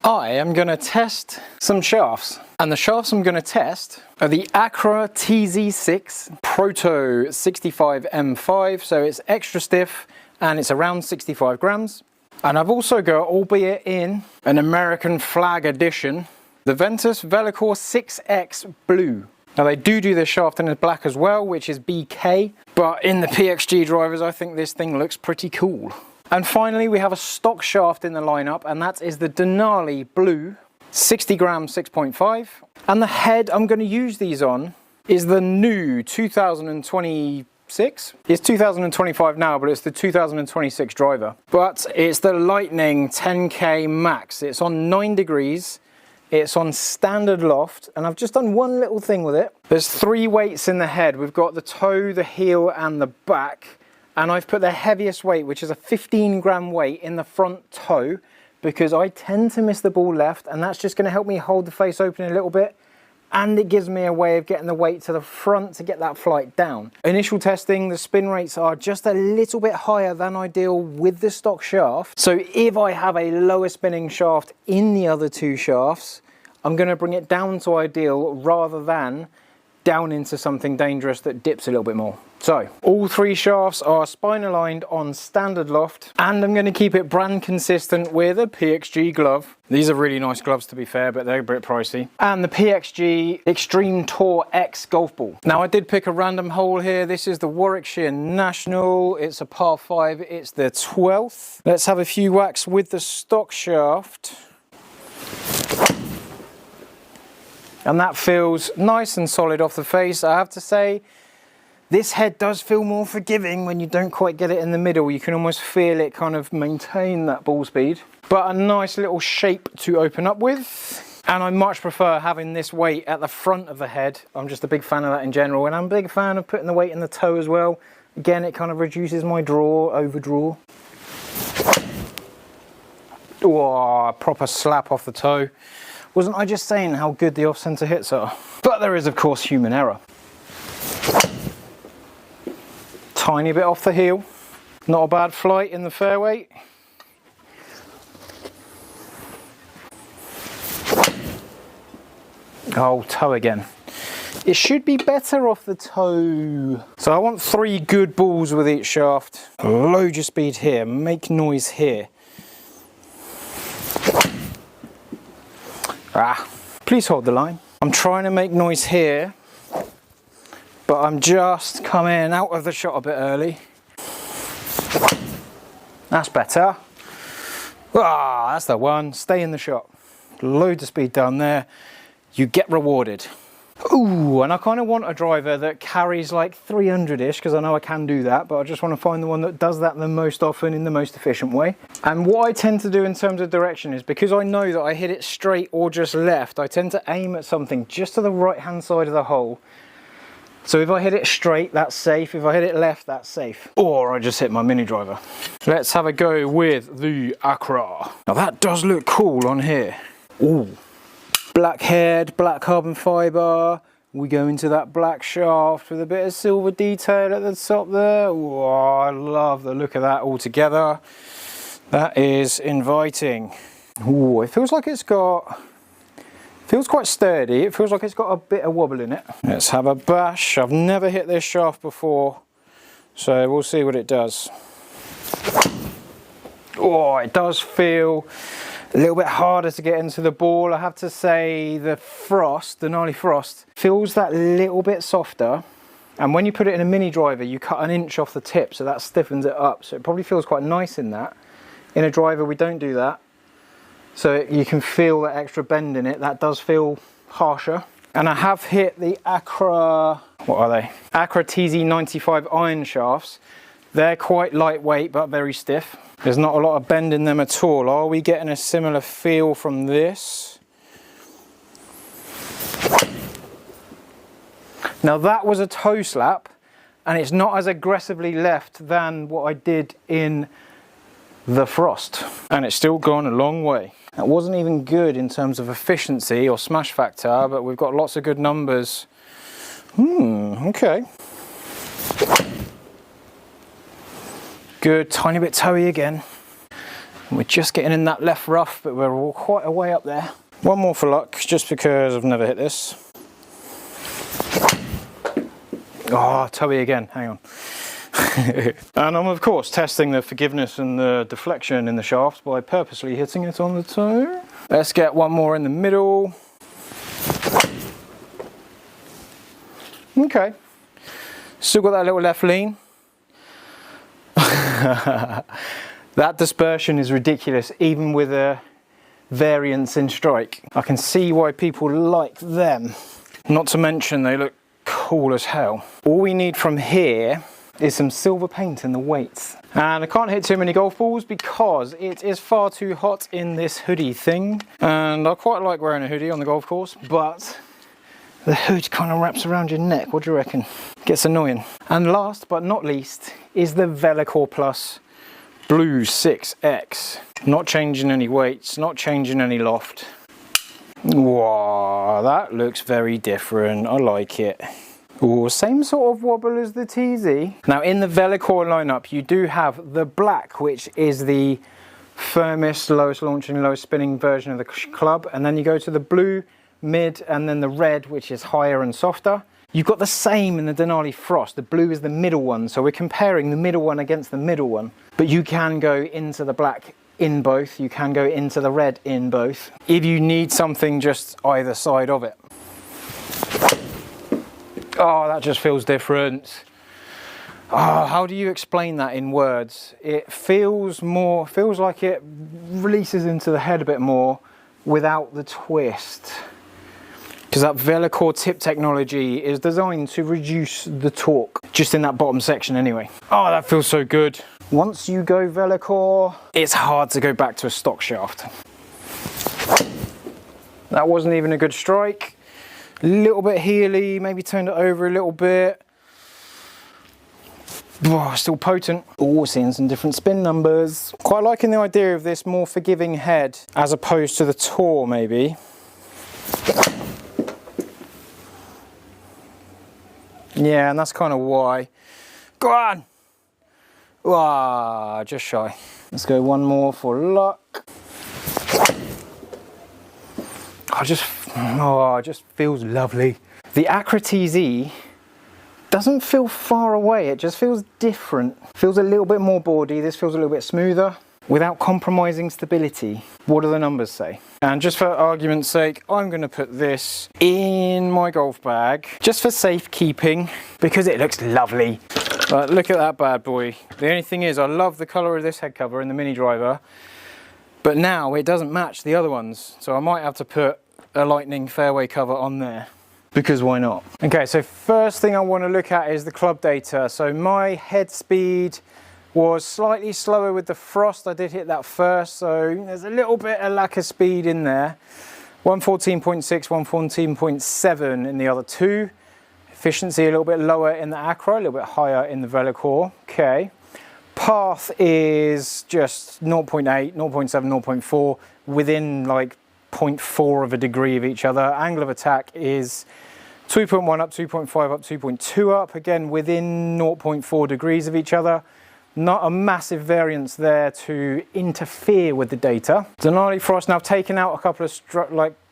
I am going to test some shafts, and the shafts I'm going to test are the Acura TZ6 Proto 65 M5, so it's extra stiff and it's around 65 grams. And I've also got, albeit in an American flag edition, the Ventus Velocor 6X Blue. Now they do this shaft in black as well, which is BK, but in the PXG drivers I think this thing looks pretty cool. And finally we have a stock shaft in the lineup, and that is the Denali Blue 60 gram 6.5. And the head I'm going to use these on is the new 2026. It's 2025 now, but it's the 2026 driver. But it's the Lightning 10K Max. It's on 9 degrees. It's on standard loft, and I've just done one little thing with it. There's 3 weights in the head. We've got the toe, the heel, and the back. And I've put the heaviest weight, which is a 15 gram weight, in the front toe, because I tend to miss the ball left, and that's just going to help me hold the face open a little bit, and it gives me a way of getting the weight to the front to get that flight down. Initial testing, the spin rates are just a little bit higher than ideal with the stock shaft. So if I have a lower spinning shaft in the other 2 shafts, I'm going to bring it down to ideal rather than down into something dangerous that dips a little bit more. So all 3 shafts are spine aligned on standard loft, and I'm going to keep it brand consistent with a PXG glove. These are really nice gloves to be fair, but they're a bit pricey. And the PXG Extreme Tour X golf ball. Now I did pick a random hole here. This is the Warwickshire National. It's a par 5. It's the 12th. Let's have a few whacks with the stock shaft. And that feels nice and solid off the face. I have to say, this head does feel more forgiving when you don't quite get it in the middle. You can almost feel it kind of maintain that ball speed. But a nice little shape to open up with. And I much prefer having this weight at the front of the head. I'm just a big fan of that in general. And I'm a big fan of putting the weight in the toe as well. Again, it kind of reduces my overdraw. Oh, a proper slap off the toe. Wasn't I just saying how good the off-centre hits are? But there is, of course, human error. Tiny bit off the heel. Not a bad flight in the fairway. Oh, toe again. It should be better off the toe. So I want 3 good balls with each shaft. Load your speed here, make noise here. Please hold the line. I'm trying to make noise here, but I'm just coming out of the shot a bit early. That's better. That's the one. Stay in the shot. Load the speed down there. You get rewarded. Ooh, and I kind of want a driver that carries like 300-ish, because I know I can do that, but I just want to find the one that does that the most often in the most efficient way. And what I tend to do in terms of direction is, because I know that I hit it straight or just left, I tend to aim at something just to the right-hand side of the hole. So if I hit it straight, that's safe. If I hit it left, that's safe. Or I just hit my mini driver. Let's have a go with the Accra. Now that does look cool on here. Ooh. Black head, black carbon fibre. We go into that black shaft with a bit of silver detail at the top there. Ooh, I love the look of that all together. That is inviting. Ooh, it feels like it's got... Feels quite sturdy. It feels like it's got a bit of wobble in it. Let's have a bash. I've never hit this shaft before, so we'll see what it does. Oh, it does feel a little bit harder to get into the ball. I have to say the frost, the Denali frost, feels that little bit softer. And when you put it in a mini driver, you cut 1 inch off the tip, so that stiffens it up. So it probably feels quite nice in that. In a driver, we don't do that. So you can feel that extra bend in it. That does feel harsher. And I have hit the Acura, what are they? Acura TZ6 iron shafts. They're quite lightweight, but very stiff. There's not a lot of bend in them at all. Are we getting a similar feel from this? Now that was a toe slap, and it's not as aggressively left than what I did in the frost. And it's still gone a long way. That wasn't even good in terms of efficiency or smash factor, but we've got lots of good numbers. Okay. Good, tiny bit toey again. We're just getting in that left rough, but we're all quite a way up there. One more for luck, just because I've never hit this. Oh, toey again, hang on. And I'm of course testing the forgiveness and the deflection in the shaft by purposely hitting it on the toe. Let's get one more in the middle. Okay, still got that little left lean. That dispersion is ridiculous, even with a variance in strike. I can see why people like them. Not to mention they look cool as hell. All we need from here is some silver paint in the weights. And I can't hit too many golf balls because it is far too hot in this hoodie thing. And I quite like wearing a hoodie on the golf course, but the hood kind of wraps around your neck. What do you reckon? Gets annoying. And last but not least is the Velocore Plus Blue 6X. Not changing any weights, not changing any loft. Wow, that looks very different. I like it. Ooh, same sort of wobble as the TZ. Now in the Velocore lineup, you do have the black, which is the firmest, lowest launching, lowest spinning version of the club. And then you go to the blue, mid, and then the red, which is higher and softer. You've got the same in the Denali Frost. The blue is the middle one, so we're comparing the middle one against the middle one. But you can go into the black in both. You can go into the red in both, if you need something just either side of it. Oh, that just feels different. Oh, how do you explain that in words? It feels like it releases into the head a bit more without the twist. Because that Velocore tip technology is designed to reduce the torque, just in that bottom section anyway. Oh, that feels so good. Once you go Velocore, it's hard to go back to a stock shaft. That wasn't even a good strike. A little bit heely, maybe turned it over a little bit. Oh, still potent. Oh, seeing some different spin numbers. Quite liking the idea of this more forgiving head as opposed to the Tour maybe. Yeah, and that's kind of why. Go on! Ah, just shy. Let's go one more for luck. It just feels lovely. The Acura TZ doesn't feel far away, it just feels different. Feels a little bit more boardy, this feels a little bit smoother without compromising stability. What do the numbers say? And just for argument's sake, I'm going to put this in my golf bag just for safekeeping because it looks lovely. But look at that bad boy. The only thing is I love the colour of this head cover in the Mini Driver, but now it doesn't match the other ones, so I might have to put a Lightning fairway cover on there. Because why not? Okay, so first thing I want to look at is the club data. So my head speed was slightly slower with the Frost. I did hit that first, so there's a little bit of lack of speed in there. 114.6, 114.7 in the other two. Efficiency a little bit lower in the Accra, a little bit higher in the Velocore. Okay. Path is just 0.8, 0.7, 0.4, within like 0.4 of a degree of each other. Angle of attack is 2.1 up, 2.5 up, 2.2 up, again within 0.4 degrees of each other. Not a massive variance there to interfere with the data. Denali Frost, now I've taken out a couple of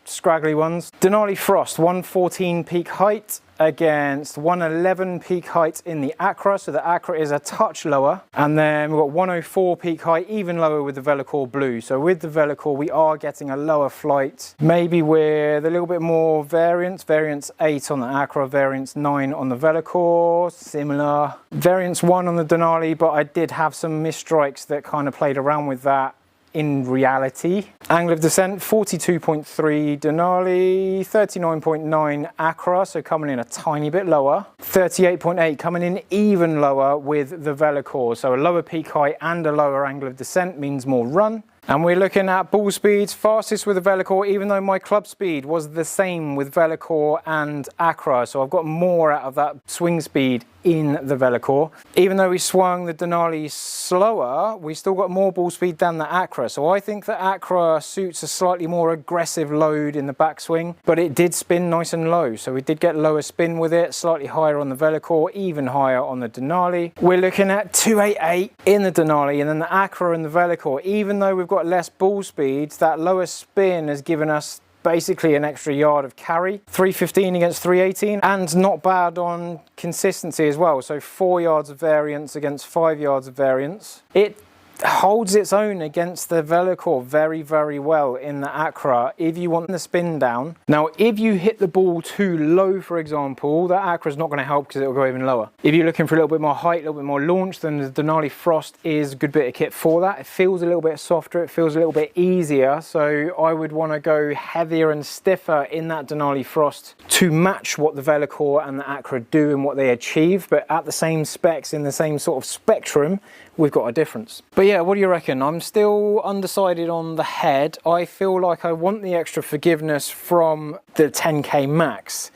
scraggly ones. Denali Frost, 114 peak height against 111 peak height in the Accra, so the Accra is a touch lower. And then we've got 104 peak height, even lower with the Velocore Blue. So with the Velocore, we are getting a lower flight, maybe with a little bit more variance. Variance 8 on the Accra, variance 9 on the Velocore, similar. Variance 1 on the Denali, but I did have some missed strikes that kind of played around with that in reality. Angle of descent 42.3 Denali, 39.9 Accra, so coming in a tiny bit lower. 38.8 coming in even lower with the Velocore, so a lower peak height and a lower angle of descent means more run. And we're looking at ball speeds, fastest with the Velocore, even though my club speed was the same with Velocore and Accra, so I've got more out of that swing speed in the Velocore. Even though we swung the Denali slower, we still got more ball speed than the Accra, so I think the Accra suits a slightly more aggressive load in the backswing, but it did spin nice and low, so we did get lower spin with it, slightly higher on the Velocore, even higher on the Denali. We're looking at 288 in the Denali, and then the Accra and the Velocore, even though we've got got less ball speeds, that lower spin has given us basically an extra yard of carry. 315 against 318, and not bad on consistency as well. So 4 yards of variance against 5 yards of variance. It holds its own against the Velocore very, very well in the Accra if you want the spin down. Now, if you hit the ball too low, for example, that Accra is not going to help because it will go even lower. If you're looking for a little bit more height, a little bit more launch, then the Denali Frost is a good bit of kit for that. It feels a little bit softer, it feels a little bit easier, so I would want to go heavier and stiffer in that Denali Frost to match what the Velocore and the Accra do and what they achieve, but at the same specs, in the same sort of spectrum, we've got a difference. But yeah, what do you reckon? I'm still undecided on the head. I feel like I want the extra forgiveness from the 10K Max,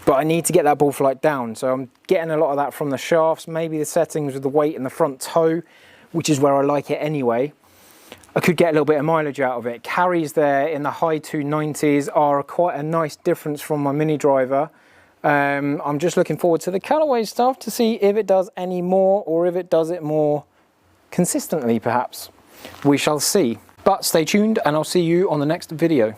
but I need to get that ball flight down. So I'm getting a lot of that from the shafts, maybe the settings with the weight in the front toe, which is where I like it anyway. I could get a little bit of mileage out of it. Carries there in the high 290s are quite a nice difference from my mini driver. I'm just looking forward to the colourway stuff to see if it does any more, or if it does it more consistently perhaps. We shall see. But stay tuned and I'll see you on the next video.